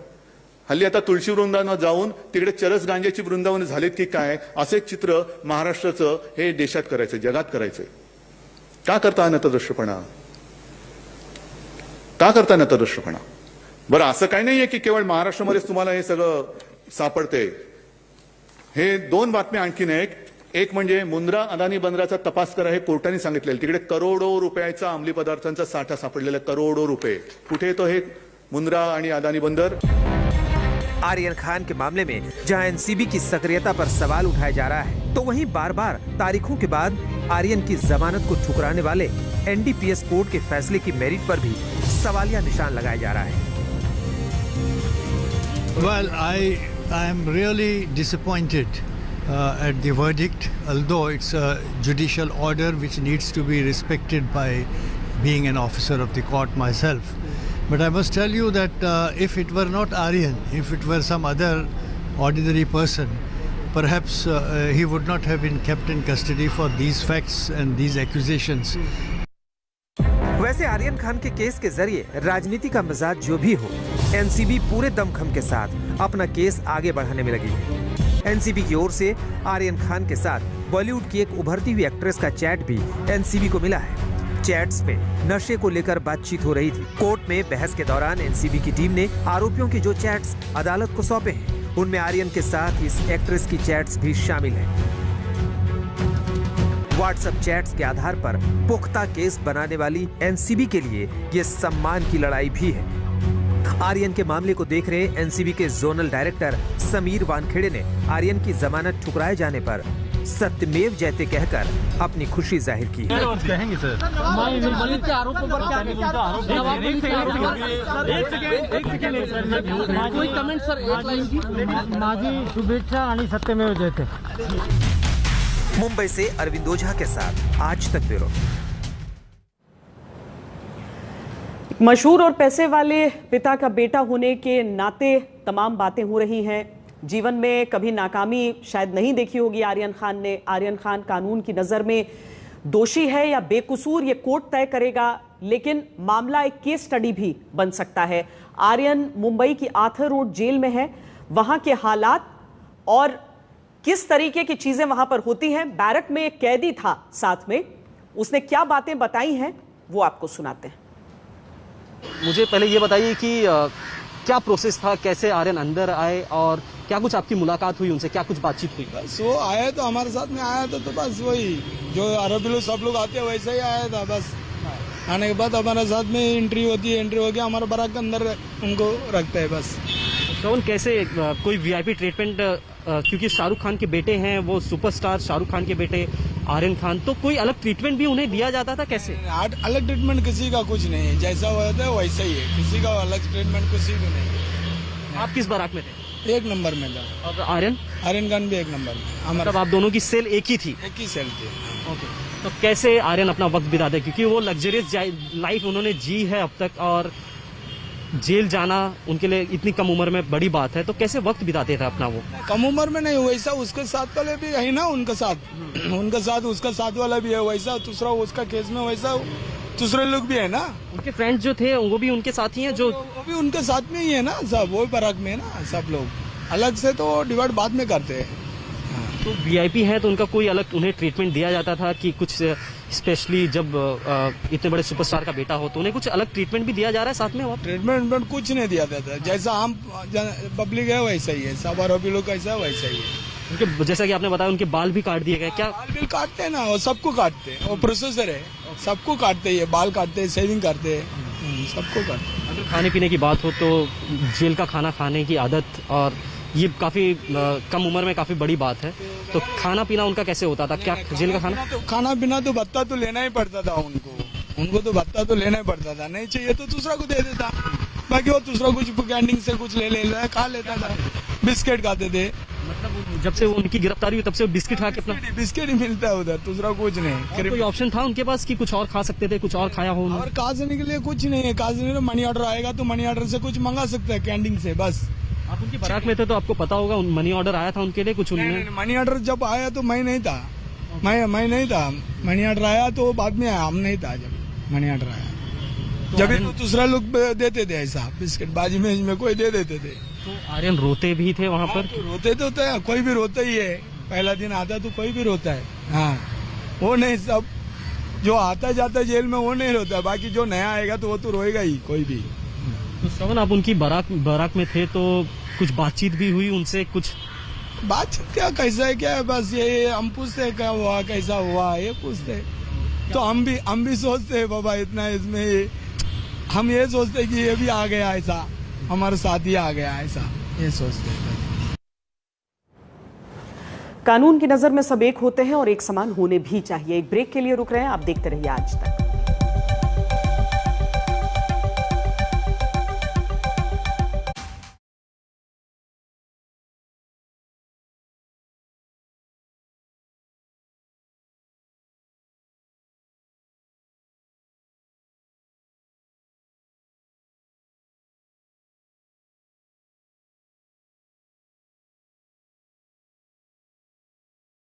हल्ली आता तुळशी वृंदावन जाऊन तिकडे चरस गांजाची वृंदावन झालेत की काय, असं एक चित्र महाराष्ट्राचं हे देशात करायचं, जगात करायचंय। का करता हा नतदृष्टपणा? का करता नतदृष्टपणा? बरं, असं काही नाहीये की केवळ महाराष्ट्रामध्येच तुम्हाला हे सगळं सापडते। हे 2 बातम्या आणखीन एक म्हणजे मुंद्रा अदानी बंदराचा तपास करा हे कोर्टाने सांगितलेलं। तिकडे करोडो रुपयाचा अंमली पदार्थांचा साठा सापडलेला, करोडो रुपये। कुठे तो हे मुंद्रा आणि अदानी बंदर? आर्यन खान के मामले में जहां एनसीबी की सक्रियता पर सवाल उठाया जा रहा है, तो वहीं बार-बार तारीखों के बाद आर्यन की जमानत को ठुकराने वाले एनडीपीएस कोर्ट के फैसले की मेरिट पर भी सवालिया निशान लगाया जा रहा है। Well, I am really disappointed at the verdict, although it's a judicial order which needs to be respected by being an officer of the court myself. But I must tell you that if it were not Aryan, if it were some other ordinary person, perhaps he would not have been kept in custody for these facts and these accusations. वैसे आर्यन खान के case के जरिए राजनीति का मिजाज जो भी हो, एनसीबी पूरे दमखम के साथ अपना केस आगे बढ़ाने में लगी है। एनसीबी की ओर से आर्यन खान के साथ बॉलीवुड की एक उभरती हुई एक्ट्रेस का चैट भी एनसीबी को मिला है। चैट्स में नशे को लेकर बातचीत हो रही थी। कोर्ट में बहस के दौरान एनसीबी की टीम ने आरोपियों के जो चैट्स अदालत को सौंपे हैं, उनमें आर्यन के साथ इस एक्ट्रेस की चैट्स भी शामिल हैं। व्हाट्सएप चैट्स के आधार पर पुख्ता केस बनाने वाली एनसीबी के लिए ये सम्मान की लड़ाई भी है। आर्यन के मामले को देख रहे एनसीबी के जोनल डायरेक्टर समीर वानखेड़े ने आर्यन की जमानत ठुकराए जाने पर सत्यमेव जयते कहकर अपनी खुशी जाहिर की। कहेंगे सर के आरोपों पर कोई कमेंट सर, एक लाइन की माझी शुभेच्छा आणि सत्यमेव जयते। मुंबई से अरविंद ओझा के साथ आज तक ब्यूरो। मशहूर और पैसे वाले पिता का बेटा होने के नाते तमाम बातें हो रही हैं। जीवन में कभी नाकामी शायद नहीं देखी होगी आर्यन खान ने। आर्यन खान कानून की नज़र में दोषी है या बेकसूर, ये कोर्ट तय करेगा, लेकिन मामला एक केस स्टडी भी बन सकता है। आर्यन मुंबई की आर्थर रोड जेल में है। वहां के हालात और किस तरीके की चीजें वहां पर होती हैं, बैरक में एक कैदी था साथ में, उसने क्या बातें बताई हैं वो आपको सुनाते हैं। मुझे पहले ये बताइए कि क्या प्रोसेस था, कैसे आर्यन अंदर आए और क्या कुछ आपकी मुलाकात हुई उनसे, क्या कुछ बातचीत हुई? बस वो आया तो हमारे साथ में आया था, तो बस वही जो आरोपी लोग सब लोग आते हैं वैसे ही आया था। बस आने के बाद हमारे साथ में एंट्री होती है, एंट्री हो गया हमारे बारात के अंदर उनको रखते हैं बस। कौन कैसे कोई वीआईपी ट्रीटमेंट, क्योंकि शाहरुख खान के बेटे हैं, वो सुपरस्टार शाहरुख खान के बेटे आर्यन खान, तो कोई अलग ट्रीटमेंट भी उन्हें दिया जाता था कैसे? अलग ट्रीटमेंट किसी का कुछ नहीं है, जैसा होता है वैसा ही है, किसी का अलग ट्रीटमेंट किसी को नहीं। आप किस बारात में थे? 1 नंबर में था। और आर्यन खान भी 1 नंबर में। मतलब आप दोनों की सेल एक ही थी? एक ही सेल थी। ओके, तो कैसे आर्यन अपना वक्त बिताते, क्योंकि वो लग्जरियस लाइफ उन्होंने जी है अब तक और जेल जाना उनके लिए इतनी कम उम्र में बड़ी बात है, तो कैसे वक्त बिताते थे अपना? वो कम उम्र में नहीं, वैसा उसके साथ वाले भी है ना, उनका साथ उसका साथ वाला भी है वैसा, दूसरा उसका केस में वैसा दूसरे लोग भी है ना। उनके फ्रेंड्स जो थे वो भी उनके साथ ही हैं? जो वो भी उनके साथ में ही है ना, सब वो बारात में है ना सब लोग। अलग से तो डिवाइड बाद में करते हैं। तो वीआईपी है तो उनका कोई अलग उन्हें ट्रीटमेंट दिया जाता था कि कुछ स्पेशली जब इतने बड़े सुपरस्टार का बेटा हो तो उन्हें कुछ अलग ट्रीटमेंट भी दिया जा रहा है साथ में? वहाँ ट्रीटमेंट कुछ नहीं दिया जाता, जैसा हम पब्लिक है वैसा ही है, सब आरोपी लोग कैसा है वैसा ही है। उनके जैसा कि आपने बताया उनके बाल भी काट दिए गए, क्या बाल भी काटते हैं ना, वो सबको काटते हैं, वो प्रोसेसर है, सबको काटते हैं, बाल काटते हैं, शेविंग करते हैं, सबको काटते हैं। अगर खाने पीने की बात हो तो जेल का खाना खाने की आदत, और ये काफी कम उम्र में काफी बड़ी बात है, तो खाना पीना उनका कैसे होता था? क्या जेल का खाना पीना तो भत्ता तो लेना ही पड़ता था उनको तो भत्ता तो लेना ही पड़ता था, नहीं चाहिए तो दूसरा को दे देता, बाकी वो दूसरा कुछ कैंटीन से कुछ ले खा लेता था। बिस्किट खाते थे, मतलब जब से उनकी गिरफ्तारी हुई तब से बिस्किट खा के अपना बिस्किट ही मिलता है उधर, दूसरा कुछ नहीं। कोई ऑप्शन था उनके पास कि कुछ और खा सकते थे, कुछ और खाया हो? और काजने के लिए कुछ नहीं है, काजने में मनी ऑर्डर आएगा तो मनी ऑर्डर से कुछ मंगा सकते हैं कैंटीन से, बस। आप उनकी बारात में थे तो आपको पता होगा मनी ऑर्डर आया था उनके लिए कुछ? मनी ऑर्डर जब आया तो मैं नहीं था, मैं नहीं था, मनी ऑर्डर आया तो बाद में आया, हम नहीं था जब मनी ऑर्डर आया, जब तो दूसरा लोग देते थे ऐसा बिस्किट बाजी में कोई दे देते थे। तो आर्यन रोते भी थे वहाँ पर? तो रोते तो थे, कोई भी रोता ही है, पहला दिन आता तो कोई भी रोता है। हाँ, वो नहीं, सब जो आता जाता जेल में वो नहीं रोता, बाकी जो नया आएगा तो वो तो रोएगा ही कोई भी। तो श्रवण, आप उनकी बारात में थे तो कुछ बातचीत भी हुई उनसे? कुछ बातचीत क्या, कैसा है क्या है, बस ये हम पूछते क्या हुआ कैसा हुआ ये पूछते, तो हम भी सोचते हैं बाबा इतना इसमें, हम ये सोचते कि ये भी आ गया ऐसा, हमारे साथ ही आ गया ऐसा, ये सोचते हैं। कानून की नजर में सब एक होते हैं और एक समान होने भी चाहिए। एक ब्रेक के लिए रुक रहे हैं, आप देखते रहिए आज तक।